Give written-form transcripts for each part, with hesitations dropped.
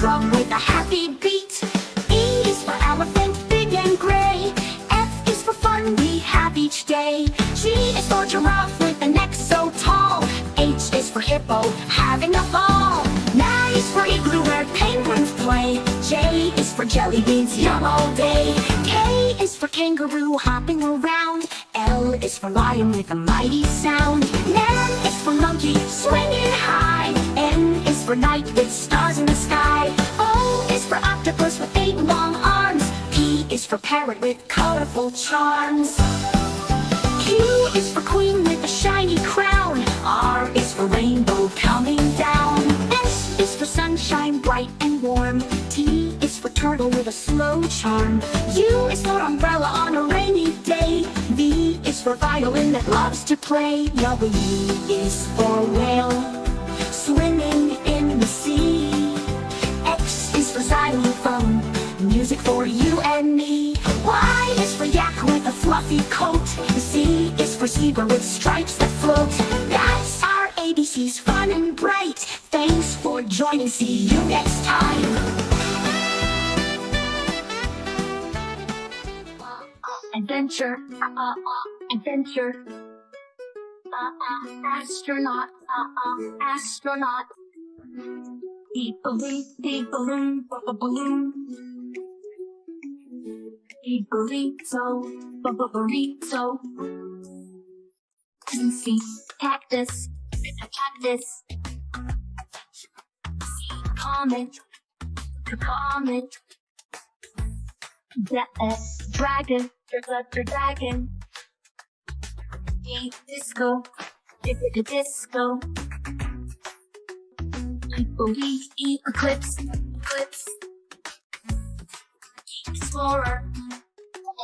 drum with a happy beat. E is for elephant, big and gray. F is for fun we have each day. G is for giraffe with a neck so tall. H is for hippo, having a ball. I is for igloo where penguins play. J is for jelly beans, yum all day. K is for kangaroo hopping around. L is for lion with a mighty sound. M is for monkey swinging high. N is for night with stars in the sky. O is for octopus with 8 long arms. P is for parrot with colorful charms. Q is for queen with a shiny crown. R is for rainbow coming down. S is for sunshine bright and warm. T is for turtle with a slow charm. U is for umbrella on a rainy day. V is for violin that loves to play. W is for whale swimming in the sea. X is for xylophone, music for you and me. Y is for yak with a fluffy coat. Z is for zebra with stripes that float. That's our ABCs, fun and bright. Thanks for joining, see you next time. Adventure, adventure. Astronaut, astronaut. Beep balloon, balloon. Beep burrito, burrito. See cactus, cactus. Comet, comet. Dragon, dragon. Disco, disco. Eclipse, eclipse. Explorer,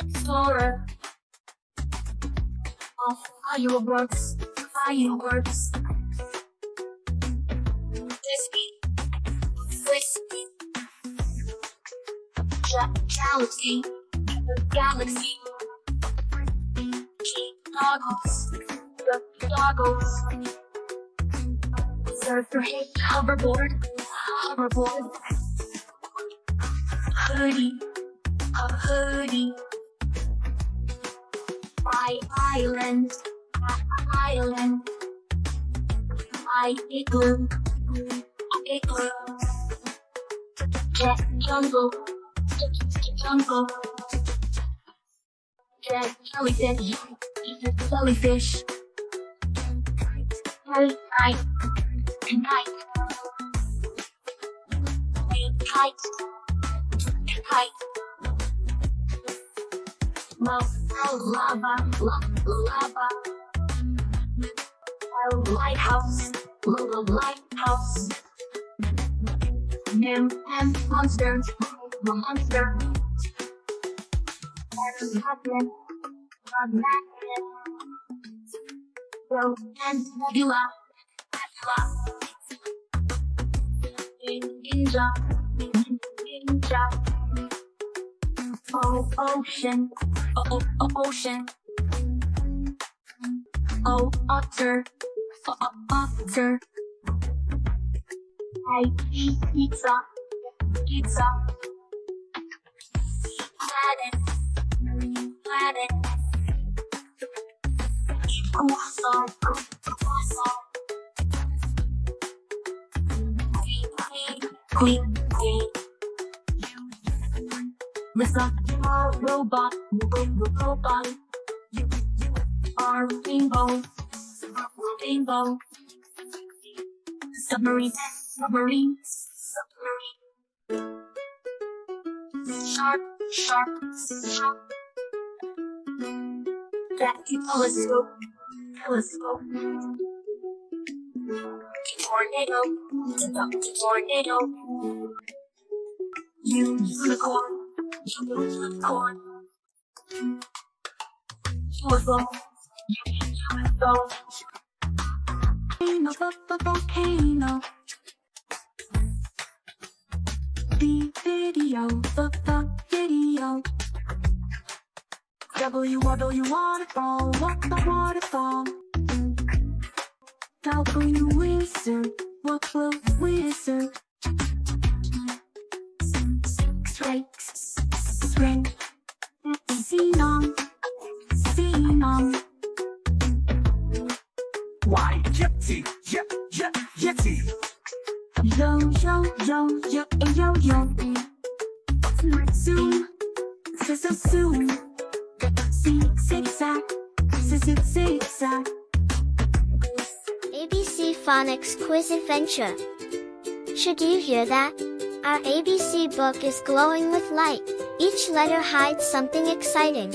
explorer. Fireworks, fireworks. Whiskey, whiskey. Galaxy, galaxy. Goggles, goggles. Surfer, hoverboard, hoverboard. Hoodie, a hoodie. My island, island. My igloo, igloo. Jet jungle, jungle. Jet jellyfish, jellyfish. Night, night. Kite, kite. Lava, lava. Lighthouse, lighthouse. Nymph and monster, monster. Magnet, magnet. Road and nebula, ninja, ninja. Oh, ocean, oh, ocean. Oh, otter, otter. I eat pizza, pizza. Planet, planet. Croissant, croissant. Queen, queen. Listen, robot, robot. Our rainbow, rainbow. Submarine, submarine, submarine. Shark, shark, shark. Telescope, telescope. Tornado, tornado. Unicorn, unicorn. UFO, UFO. Volcano. The video, the video. W waterfall, walk the waterfall. How will you wizard? What will wizard? gray. Xenon, xenon. Y, Yeti, Yeti. Yo, yo, yo, yo, yo, yo. Zoom, zoom. Zigzag, zigzag. ABC Phonics Quiz Adventure. Should you hear that? Our ABC book is glowing with light. Each letter hides something exciting.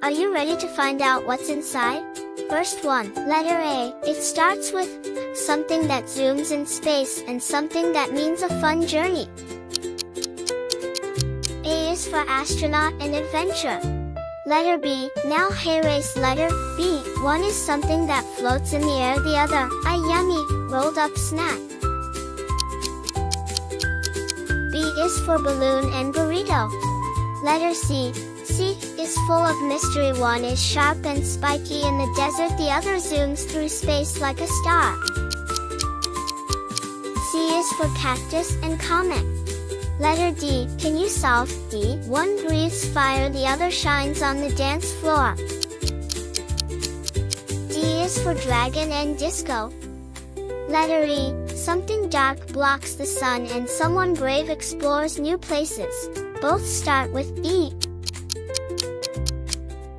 Are you ready to find out what's inside? First one, letter A. It starts with something that zooms in space and something that means a fun journey. A is for astronaut and adventure. Letter B, now hey race letter B. One is something that floats in the air, the other, a yummy, rolled up snack. B is for balloon and burrito. Letter C, C is full of mystery. One is sharp and spiky in the desert, the other zooms through space like a star. C is for cactus and comet. Letter D, can you solve D? One breathes fire, the other shines on the dance floor. D is for dragon and disco. Letter E, something dark blocks the sun and someone brave explores new places. Both start with E.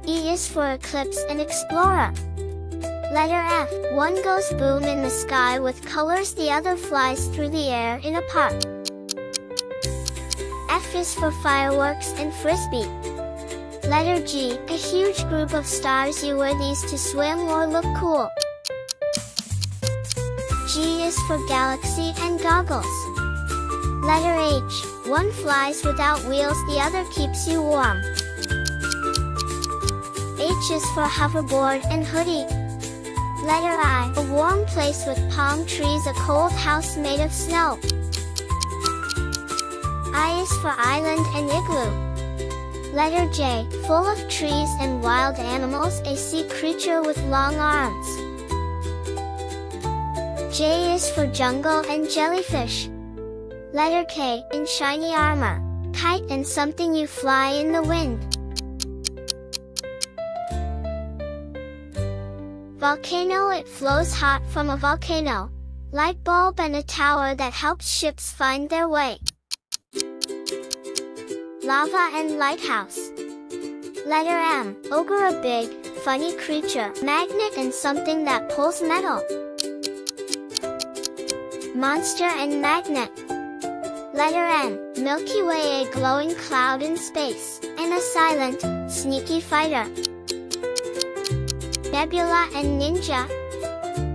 E is for eclipse and explorer. Letter F, one goes boom in the sky with colors, the other flies through the air in a park. F is for fireworks and frisbee. Letter G, a huge group of stars, you wear these to swim or look cool. G is for galaxy and goggles. Letter H, one flies without wheels, the other keeps you warm. H is for hoverboard and hoodie. Letter I, a warm place with palm trees, a cold house made of snow. I is for island and igloo. Letter J, full of trees and wild animals, a sea creature with long arms. J is for jungle and jellyfish. Letter K, in shiny armor, kite and something you fly in the wind. Volcano, it flows hot from a volcano. Light bulb and a tower that helps ships find their way. Lava and lighthouse. Letter M, ogre, a big, funny creature. Magnet and something that pulls metal. Monster and magnet. Letter N, Milky Way, a glowing cloud in space, and a silent, sneaky fighter. Nebula and ninja.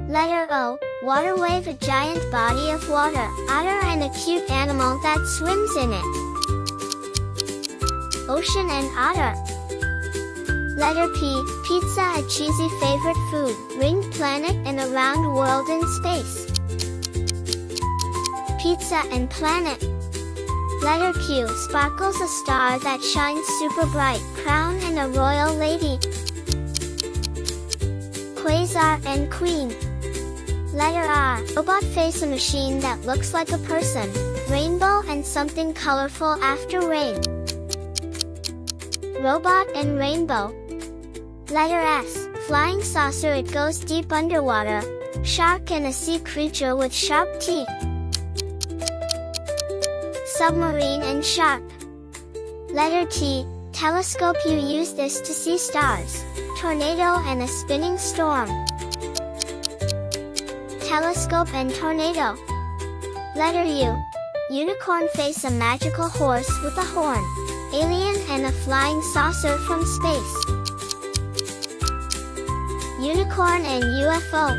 Letter O, water wave, a giant body of water. Otter and a cute animal that swims in it. Ocean and otter. Letter P, pizza, a cheesy favorite food. Ringed planet and a round world in space. Pizza and planet. Letter Q, sparkles, a star that shines super bright. Crown and a royal lady. Quasar and queen. Letter R, robot face, a machine that looks like a person. Rainbow and something colorful after rain. Robot and rainbow. Letter S, flying saucer, it goes deep underwater. Shark and a sea creature with sharp teeth. Submarine and shark. Letter T, telescope, you use this to see stars. Tornado and a spinning storm. Telescope and tornado. Letter U, unicorn face, a magical horse with a horn. Alien and a flying saucer from space. Unicorn and UFO.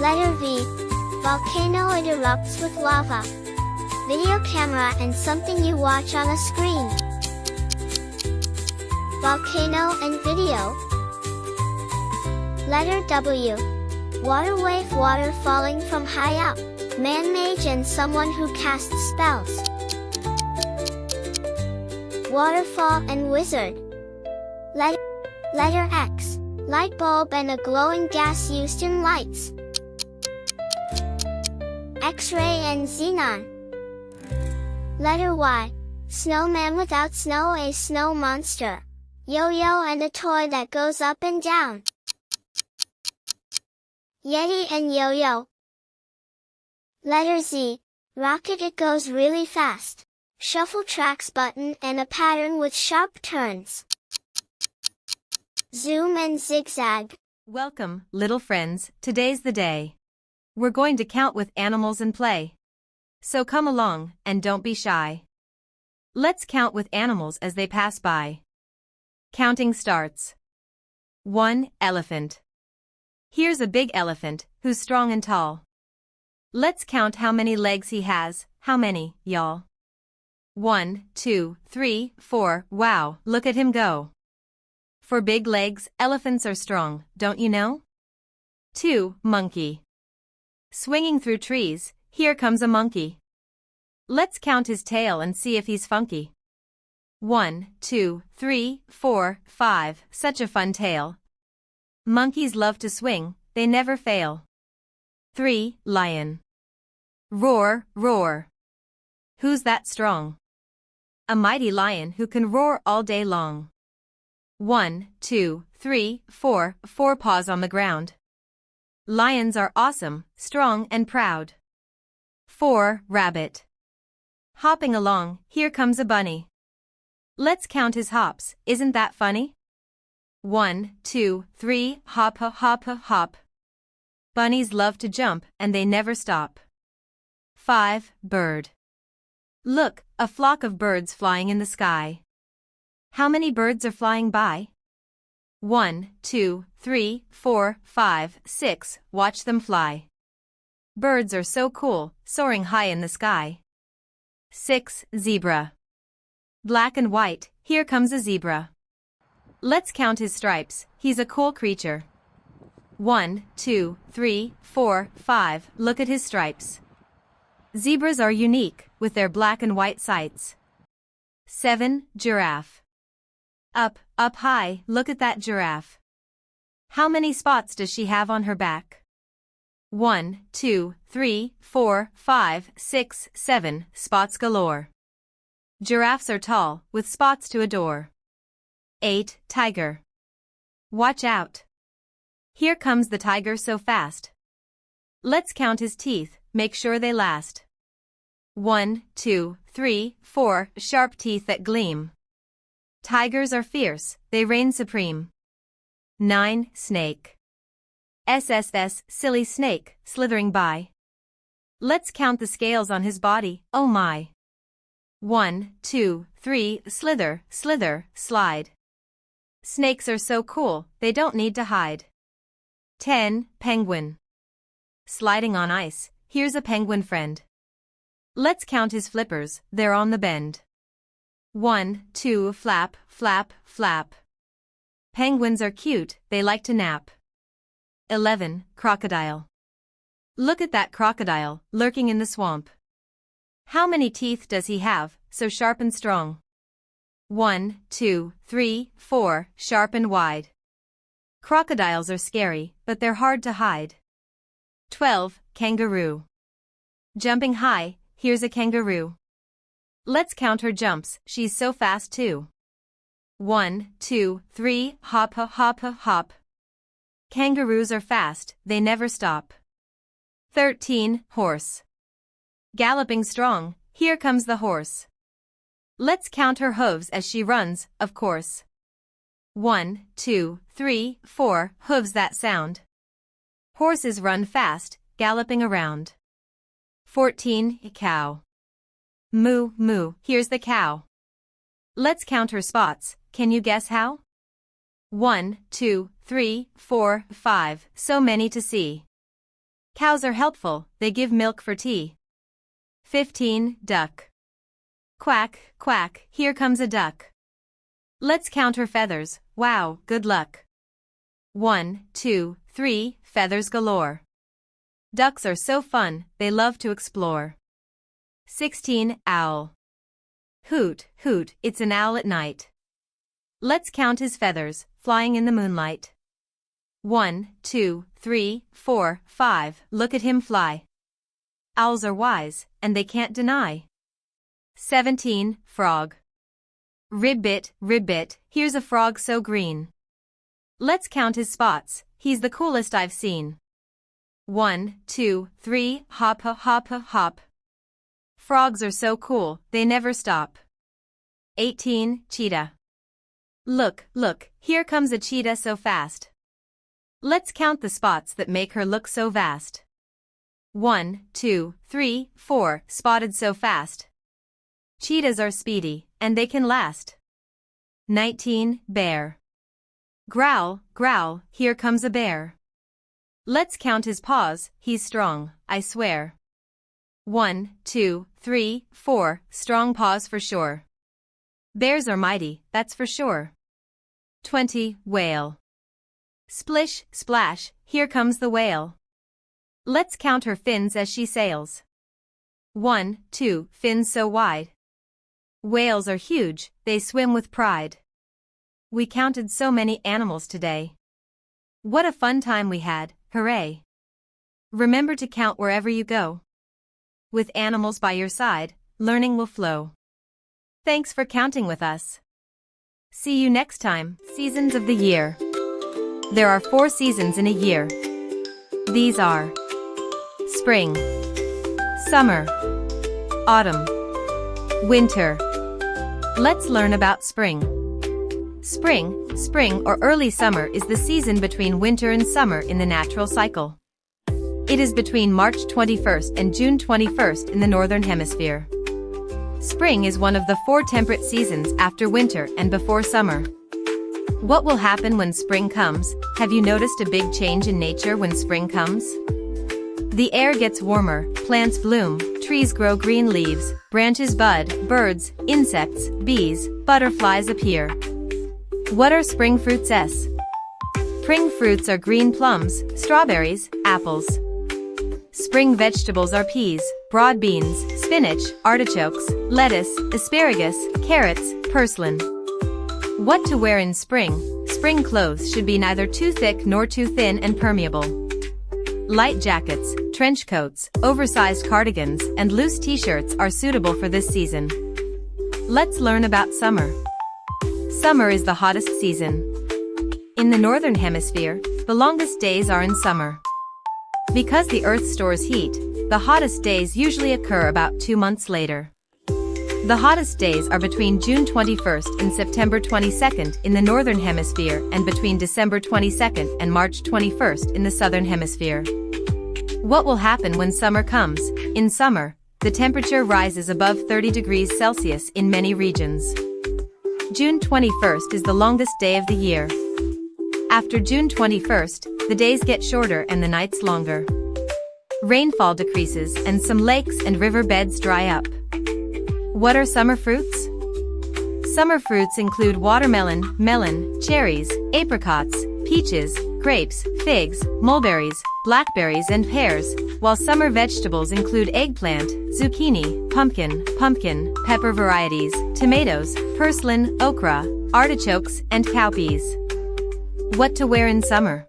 Letter V, volcano, it erupts with lava. Video camera and something you watch on a screen. Volcano and video. Letter W, water wave, water falling from high up. Man-mage and someone who casts spells. Waterfall and wizard. Letter X, light bulb and a glowing gas used in lights. X-ray and xenon. Letter Y, Snowman without snow, a snow monster. Yo-yo and a toy that goes up and down. Yeti and yo-yo. Letter Z. Rocket, it goes really fast. Shuffle tracks button and a pattern with sharp turns. Zoom and zigzag. Welcome, little friends, today's the day. We're going to count with animals and play. So come along, and don't be shy. Let's count with animals as they pass by. Counting starts. 1. Elephant. Here's a big elephant, who's strong and tall. Let's count how many legs he has. How many, y'all? 1, 2, 3, 4, wow, look at him go. For big legs, elephants are strong, don't you know? 2. Monkey. Swinging through trees, here comes a monkey. Let's count his tail and see if he's funky. 1, 2, 3, 4, 5, such a fun tail. Monkeys love to swing, they never fail. 3. Lion. Roar, roar. Who's that strong? A mighty lion who can roar all day long. 1, 2, 3, 4, 4 paws on the ground. Lions are awesome, strong and proud. 4. Rabbit. Hopping along, here comes a bunny. Let's count his hops, isn't that funny? 1, 2, 3, hop, hop, hop, hop. Bunnies love to jump, and they never stop. 5. Bird. Look, a flock of birds flying in the sky. How many birds are flying by? 1, 2, 3, 4, 5, 6, watch them fly. Birds are so cool, soaring high in the sky. 6. Zebra. Black and white, here comes a zebra. Let's count his stripes, he's a cool creature. 1, 2, 3, 4, 5, look at his stripes. Zebras are unique, with their black and white sights. 7. Giraffe. Up, up high, look at that giraffe. How many spots does she have on her back? 1, 2, 3, 4, 5, 6, 7, spots galore. Giraffes are tall, with spots to adore. 8. Tiger. Watch out. Here comes the tiger so fast. Let's count his teeth, make sure they last. 1, 2, 3, 4, sharp teeth that gleam. Tigers are fierce, they reign supreme. 9. Snake. SSS, silly snake, slithering by. Let's count the scales on his body, oh my. 1, 2, 3, slither, slither, slide. Snakes are so cool, they don't need to hide. 10. Penguin. Sliding on ice, here's a penguin friend. Let's count his flippers, they're on the bend. 1, 2, flap, flap, flap. Penguins are cute, they like to nap. 11. Crocodile. Look at that crocodile, lurking in the swamp. How many teeth does he have, so sharp and strong? 1, 2, 3, 4, sharp and wide. Crocodiles are scary, but they're hard to hide. 12. Kangaroo. Jumping high, here's a kangaroo. Let's count her jumps, she's so fast too. 1, 2, 3, hop, hop, hop, hop. Kangaroos are fast, they never stop. 13. Horse. Galloping strong, here comes the horse. Let's count her hooves as she runs, of course. 1, 2, 3, 4, hooves that sound. Horses run fast, galloping around. 14. Cow. Moo, moo, here's the cow. Let's count her spots, can you guess how? 1, 2, 3, 4, 5, so many to see. Cows are helpful, they give milk for tea. 15. Duck. Quack, quack, here comes a duck. Let's count her feathers, wow, good luck. 1, 2, 3, feathers galore. Ducks are so fun, they love to explore. 16. Owl. Hoot, hoot, it's an owl at night. Let's count his feathers, flying in the moonlight. 1, 2, 3, 4, 5, look at him fly. Owls are wise, and they can't deny. 17. Frog. Ribbit, ribbit, here's a frog so green. Let's count his spots, he's the coolest I've seen. 1, 2, 3, hop, hop, hop. Frogs are so cool, they never stop. 18. Cheetah. Look, look, here comes a cheetah so fast. Let's count the spots that make her look so vast. 1, 2, 3, 4, spotted so fast. Cheetahs are speedy, and they can last. 19. Bear. Growl, growl, here comes a bear. Let's count his paws, he's strong, I swear. 1, 2, 3, 4, strong paws for sure. Bears are mighty, that's for sure. 20. Whale. Splish, splash, here comes the whale. Let's count her fins as she sails. 1, 2, fins so wide. Whales are huge, they swim with pride. We counted so many animals today. What a fun time we had, hooray! Remember to count wherever you go. With animals by your side, learning will flow. Thanks for counting with us. See you next time. Seasons of the year. There are 4 seasons in a year. These are spring, summer, autumn, winter. Let's learn about spring. Spring or early summer is the season between winter and summer in the natural cycle. It is between March 21st and June 21st in the Northern Hemisphere. Spring is one of the 4 temperate seasons after winter and before summer. What will happen when spring comes? Have you noticed a big change in nature when spring comes? The air gets warmer, plants bloom, trees grow green leaves, branches bud, birds, insects, bees, butterflies appear. What are spring fruits? Spring fruits are green plums, strawberries, apples. Spring vegetables are peas, broad beans, spinach, artichokes, lettuce, asparagus, carrots, purslane. What to wear in spring? Spring clothes should be neither too thick nor too thin and permeable. Light jackets, trench coats, oversized cardigans, and loose t-shirts are suitable for this season. Let's learn about summer. Summer is the hottest season. In the Northern Hemisphere, the longest days are in summer. Because the Earth stores heat, the hottest days usually occur about 2 months later. The hottest days are between June 21st and September 22nd in the Northern Hemisphere and between December 22nd and March 21st in the Southern Hemisphere. What will happen when summer comes? In summer, the temperature rises above 30 degrees Celsius in many regions. June 21st is the longest day of the year. After June 21st, the days get shorter and the nights longer. Rainfall decreases and some lakes and river beds dry up. What are summer fruits? Summer fruits include watermelon, melon, cherries, apricots, peaches, grapes, figs, mulberries, blackberries and pears, while summer vegetables include eggplant, zucchini, pumpkin, pepper varieties, tomatoes, purslane, okra, artichokes, and cowpeas. What to wear in summer?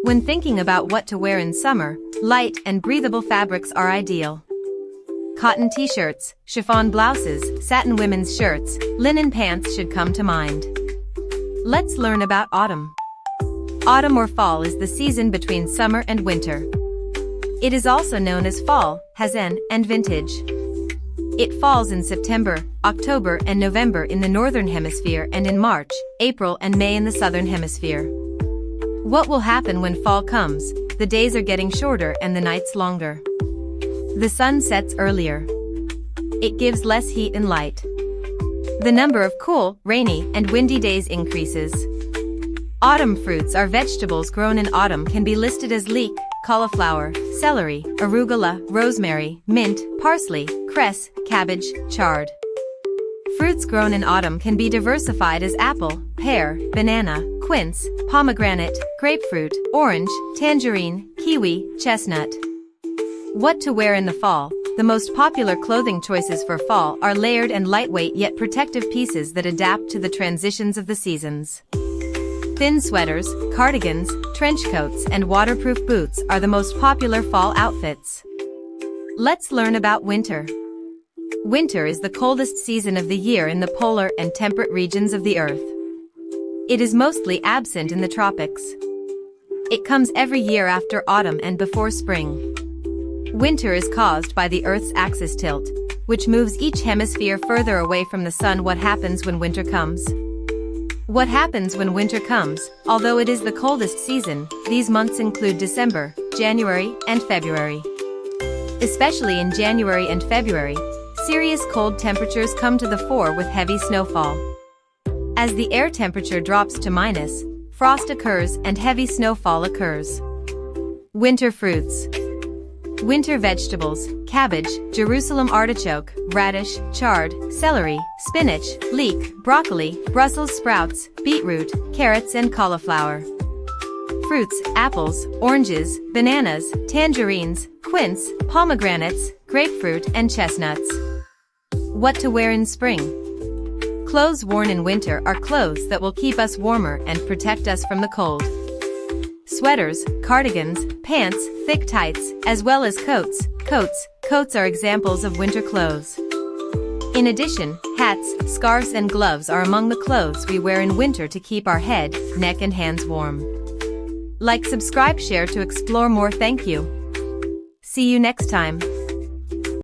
When thinking about what to wear in summer, light and breathable fabrics are ideal. Cotton t-shirts, chiffon blouses, satin women's shirts, linen pants should come to mind. Let's learn about autumn. Autumn or fall is the season between summer and winter. It is also known as fall, hazen, and vintage. It falls in September, October and November in the Northern Hemisphere and in March, April and May in the Southern Hemisphere. What will happen when fall comes? The days are getting shorter and the nights longer. The sun sets earlier. It gives less heat and light. The number of cool, rainy, and windy days increases. Autumn fruits are vegetables grown in autumn can be listed as leek, cauliflower, celery, arugula, rosemary, mint, parsley, cress, cabbage, chard. Fruits grown in autumn can be diversified as apple, pear, banana, quince, pomegranate, grapefruit, orange, tangerine, kiwi, chestnut. What to wear in the fall? The most popular clothing choices for fall are layered and lightweight yet protective pieces that adapt to the transitions of the seasons. Thin sweaters, cardigans, trench coats, and waterproof boots are the most popular fall outfits. Let's learn about winter. Winter is the coldest season of the year in the polar and temperate regions of the Earth. It is mostly absent in the tropics. It comes every year after autumn and before spring. Winter is caused by the Earth's axis tilt, which moves each hemisphere further away from the sun. What happens when winter comes? What happens when winter comes? Although it is the coldest season, these months include December, January, and February. Especially in January and February, serious cold temperatures come to the fore with heavy snowfall. As the air temperature drops to minus, frost occurs and heavy snowfall occurs. Winter fruits. Winter vegetables: cabbage, Jerusalem artichoke, radish, chard, celery, spinach, leek, broccoli, Brussels sprouts, beetroot, carrots and cauliflower. Fruits: apples, oranges, bananas, tangerines, quince, pomegranates, grapefruit and chestnuts. What to wear in spring? Clothes worn in winter are clothes that will keep us warmer and protect us from the cold. Sweaters, cardigans, pants, thick tights, as well as coats. Coats are examples of winter clothes. In addition, hats, scarves and gloves are among the clothes we wear in winter to keep our head, neck and hands warm. Like, subscribe, share to explore more. Thank you. See you next time.